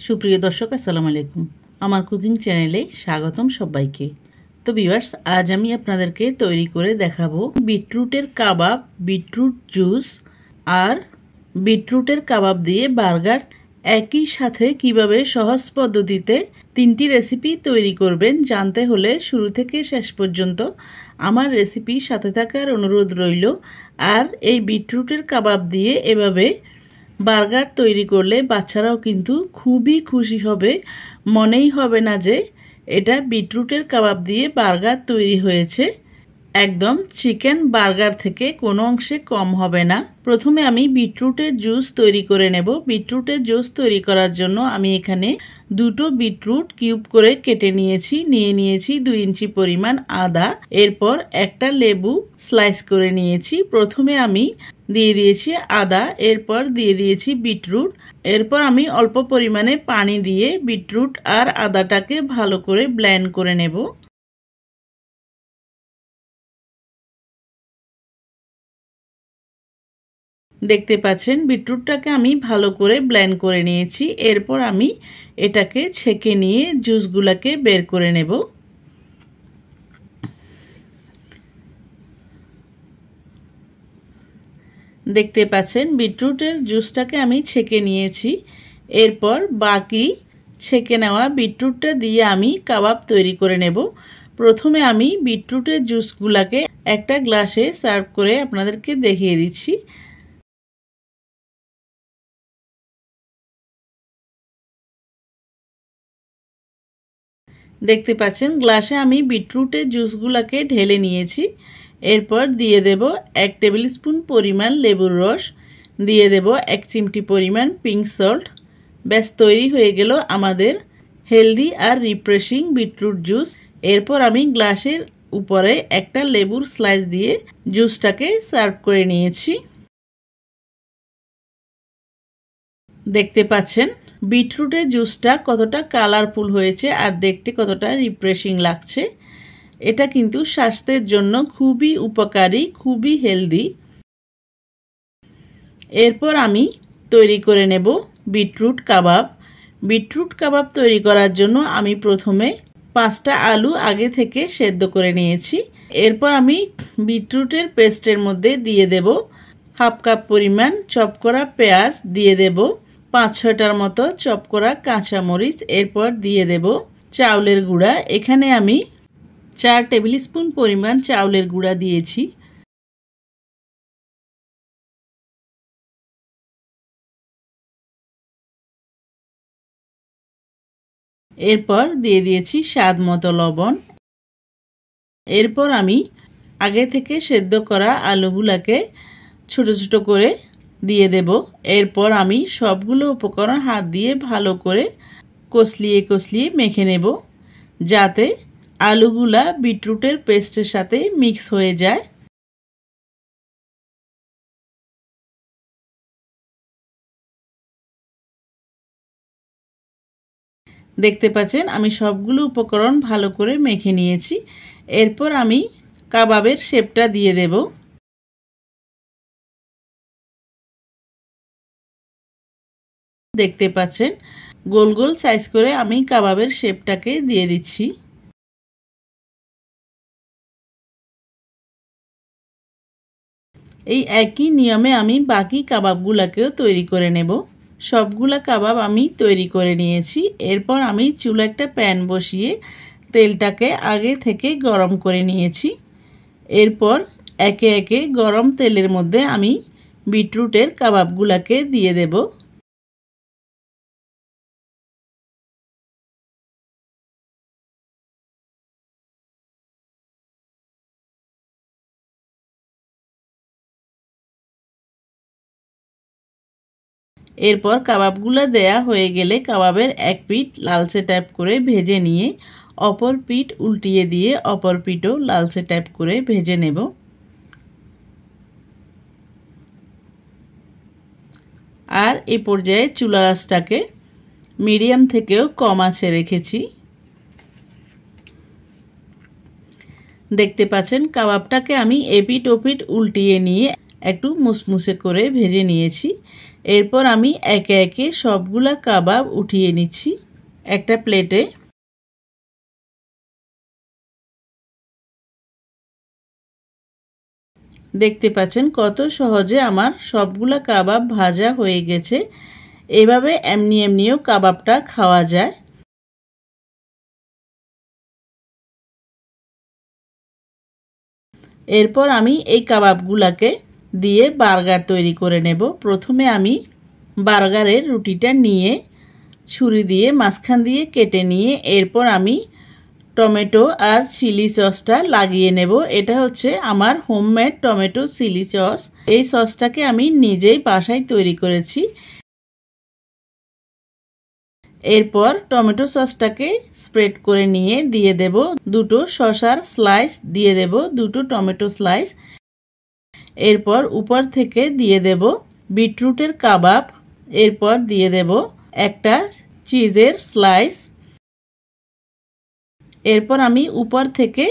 সুপ্রিয় দর্শক আসসালামু আলাইকুম। আমার কুকিং চ্যানেলে স্বাগতম সবাইকে। তো ভিউয়ার্স, আজ আমি আপনাদেরকে তৈরি করে দেখাবো বিটরুটের কাবাব, বিটরুট জুস আর বিটরুটের কাবাব দিয়ে বার্গার। একই সাথে কিভাবে সহজ পদ্ধতিতে তিনটি রেসিপি তৈরি করবেন জানতে হলে শুরু থেকে শেষ পর্যন্ত আমার রেসিপি সাথে থাকার অনুরোধ রইল। আর এই বিটরুটের কাবাব দিয়ে এভাবে বার্গার তৈরি করলে বাচ্চারাও কিন্তু খুবই খুশি হবে, মনেই হবে না যে এটা বিটরুটের কাবাব দিয়ে বার্গার তৈরি হয়েছে। একদম চিকেন বার্গার থেকে কোনো অংশে কম হবে না। প্রথমে আমি বিটরুটের জুস তৈরি করে নেব। বিটরুটের জুস তৈরি করার জন্য আমি এখানে দুটো বিটরুট কিউব করে কেটে নিয়েছি। নিয়েছি 2 ইঞ্চি পরিমাণ আদা, এরপর একটা লেবু স্লাইস করে নিয়েছি। প্রথমে আমি দিয়ে দিয়েছি আদা, এরপর দিয়ে দিয়েছি বিটরুট। এরপর আমি অল্প পরিমাণে পানি দিয়ে বিটরুট আর আদাটাকে ভালো করে ব্লেন্ড করে নেব। দেখতে পাচ্ছেন বিটরুটটাকে আমি ভালো করে ব্লেন্ড করে নিয়েছি। এরপর আমি এটাকে ছেঁকে নিয়ে জুসগুলোকে বের করে নেব। দেখতে পাচ্ছেন বিটরুটের জুসটাকে আমি ছেঁকে নিয়েছি। এরপর বাকি ছেঁকে নেওয়া বিটরুটটা দিয়ে আমি কাবাব তৈরি করে নেব। প্রথমে আমি বিটরুটের জুসগুলোকে একটা গ্লাসে সার্ভ করে আপনাদেরকে দেখিয়ে দিচ্ছি। দেখতে পাচ্ছেন গ্লাসে আমি বিটরুটের জুসগুলোকে ঢেলে নিয়েছি। এরপর দিয়ে দেব 1 টেবিল স্পুন পরিমাণ লেবুর রস, দিয়ে দেব 1 চিমটি পরিমাণ পিঙ্ক সল্ট। ব্যাস তৈরি হয়ে গেল আমাদের হেলদি আর রিফ্রেশিং বিটরুট জুস। এরপর আমি গ্লাসের উপরে একটা লেবুর স্লাইস দিয়ে জুসটাকে সার্ভ করে নিয়েছি। দেখতে পাচ্ছেন বিটরুটের জুসটা কতটা কালারফুল হয়েছে আর দেখতে কতটা রিফ্রেশিং লাগছে। এটা কিন্তু স্বাস্থ্যের জন্য খুবই উপকারী, খুবই হেলদি। এরপর আমি তৈরি করে নেব বিটরুট কাবাব। বিটরুট কাবাব তৈরি করার জন্য আমি প্রথমে 5টা আলু আগে থেকে সেদ্ধ করে নিয়েছি। এরপর আমি বিটরুটের পেস্টের মধ্যে দিয়ে দেব হাফ কাপ পরিমাণ চপ করা পেঁয়াজ, দিয়ে দেব 5-6টার মতো চপ করা কাঁচামরিচ। এরপর দিয়ে দেব চাউলের গুঁড়া। এখানে আমি 4 টেবিল স্পুন পরিমাণ চাউলের গুঁড়া দিয়েছি। এরপর দিয়ে দিয়েছি স্বাদ মতো লবণ। এরপর আমি আগে থেকে সেদ্ধ করা আলুগুলাকে ছোট ছোট করে দিয়ে দেব। এরপর আমি সবগুলো উপকরণ হাত দিয়ে ভালো করে কষলিয়ে মেখে নেব, যাতে আলুগুলা বিটরুটের পেস্টের সাথে মিক্স হয়ে যায়। দেখতে পাচ্ছেন আমি সবগুলো উপকরণ ভালো করে মেখে নিয়েছি। এরপর আমি কাবাবের শেপটা দিয়ে দেব। দেখতে পাচ্ছেন গোল গোল সাইজ করে আমি কাবাবের শেপটাকে দিয়ে দিচ্ছি। এই একই নিয়মে আমি বাকি কাবাবগুলোকেও তৈরি করে নেব। সবগুলা কাবাব আমি তৈরি করে নিয়েছি। এরপর আমি চুলা একটা প্যান বসিয়ে তেলটাকে আগে থেকে গরম করে নিয়েছি। এরপর একে একে গরম তেলের মধ্যে আমি বিটরুটের কাবাবগুলোকে দিয়ে দেব। এরপর কাবাবগুলো দেয়া হয়ে গেলে কাবাবের এক পিঠ লালচে টাইপ করে ভেজে নিয়ে অপর পিঠ উল্টিয়ে দিয়ে অপর পিঠও লালচে টাইপ করে ভেজে নেব। আর এ পর্যায়ে চুলা আঁচটাকে মিডিয়াম থেকেও কম আঁচে রেখেছি। দেখতে পাচ্ছেন কাবাবটাকে আমি এপিঠ ওপিঠ উল্টিয়ে নিয়ে একটু মুসমুসে করে ভেজে নিয়েছি। এরপর আমি একে একে সবগুলা কাবাব উঠিয়ে নিচ্ছি একটা প্লেটে। দেখতে পাচ্ছেন কত সহজে আমার সবগুলা কাবাব ভাজা হয়ে গেছে। এভাবে এমনিও কাবাবটা খাওয়া যায়। এরপর আমি এই কাবাবগুলাকে দিয়ে বার্গার তৈরি করে নেব। প্রথমে আমি বার্গারের রুটিটা নিয়ে ছুরি দিয়ে মাঝখান দিয়ে কেটে নিয়ে এরপর আমি টমেটো আর চিলি সসটা লাগিয়ে নেব। এটা হচ্ছে আমার হোমমেড টমেটো চিলি সস। এই সসটাকে আমি নিজেই বাসায় তৈরি করেছি। এরপর টমেটো সসটাকে স্প্রেড করে নিয়ে দিয়ে দেব দুটো শসার স্লাইস, দিয়ে দেব দুটো টমেটো স্লাইস। এরপর উপর থেকে দিয়ে দেব বিটরুটের কাবাব। এরপর দিয়ে দেব একটা চিজের স্লাইস। এরপর আমি উপর থেকে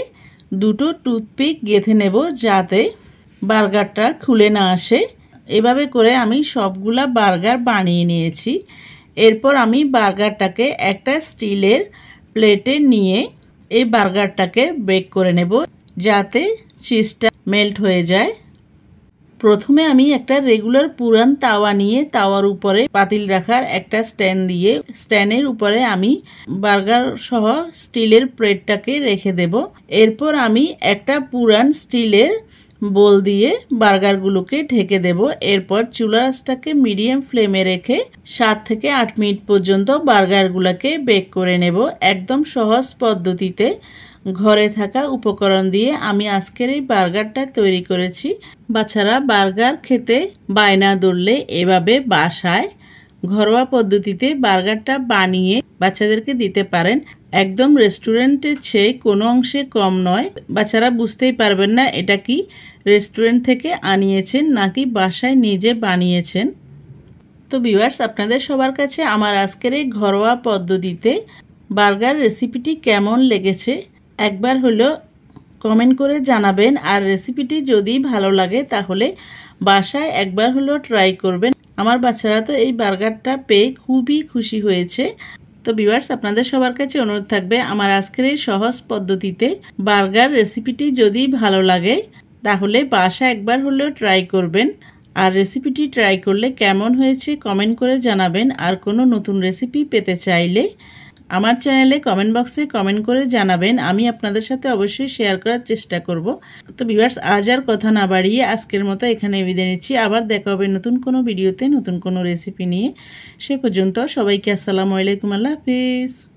দুটো টুথপিক গেঁথে নেব যাতে বার্গারটা খুলে না আসে। এভাবে করে আমি সবগুলা বার্গার বানিয়ে নিয়েছি। এরপর আমি বার্গারটাকে একটা স্টিলের প্লেটে নিয়ে এই বার্গারটাকে বেক করে নেব যাতে চিজটা মেল্ট হয়ে যায়। প্রথমে আমি একটা রেগুলার পুরান তাওয়া নিয়ে তাওয়ার উপরে পাতিল রাখার একটা স্ট্যান্ড দিয়ে স্ট্যান্ডের উপরে আমি বার্গার সহ স্টিলের প্লেটটাকে রেখে দেব। এরপর আমি একটা পুরান স্টিলের বোল দিয়ে বার্গারগুলোকে ঢেকে দেব। এরপর চুলার আঁচটাকে মিডিয়াম ফ্লেমে রেখে 7 থেকে 8 মিনিট পর্যন্ত বার্গারগুলোকে বেক করে নেব। একদম সহজ পদ্ধতিতে ঘরে থাকা উপকরণ দিয়ে আমি আজকের এই বার্গারটা তৈরি করেছি। বাচ্চারা বার্গার খেতে বায়না ধরলে এভাবে বাসায় ঘরোয়া পদ্ধতিতে বার্গারটা বানিয়ে বাচ্চাদেরকে দিতে পারেন। একদম রেস্টুরেন্টের চেয়ে কোনো অংশে কম নয়। বাচ্চারা বুঝতেই পারবেন না এটা কি রেস্টুরেন্ট থেকে আনিয়েছেন নাকি বাসায় নিজে বানিয়েছেন। তো ভিউয়ার্স, আপনাদের সবার কাছে আমার আজকের এই ঘরোয়া পদ্ধতিতে বার্গার রেসিপিটি কেমন লেগেছে একবার হলো কমেন্ট করে জানাবেন। আর রেসিপিটি যদি ভালো লাগে তাহলে বাসায় একবার হলো ট্রাই করবেন। আমার বাচ্চারা তো এই বার্গারটা পেয়ে খুবই খুশি হয়েছে। তো ভিউয়ার্স, আপনাদের সবার কাছে অনুরোধ থাকবে আমার আজকের এই সহজ পদ্ধতিতে বার্গার রেসিপিটি যদি ভালো লাগে তাহলে বাসায় একবার হলেও ট্রাই করবেন। আর রেসিপিটি ট্রাই করলে কেমন হয়েছে কমেন্ট করে জানাবেন। আর কোনো নতুন রেসিপি পেতে চাইলে আমার চ্যানেলে কমেন্ট বক্সে কমেন্ট করে জানাবেন। আমি আপনাদের সাথে অবশ্যই শেয়ার করার চেষ্টা করব। তো ভিউয়ার্স, আজ আর কথা না বাড়িয়ে আজকের মতো এখানে বিদায় নিচ্ছি। আবার দেখা হবে নতুন কোনো ভিডিওতে নতুন কোনো রেসিপি নিয়ে। সে পর্যন্ত সবাইকে আসসালামু আলাইকুম, আল্লাহ হাফিজ।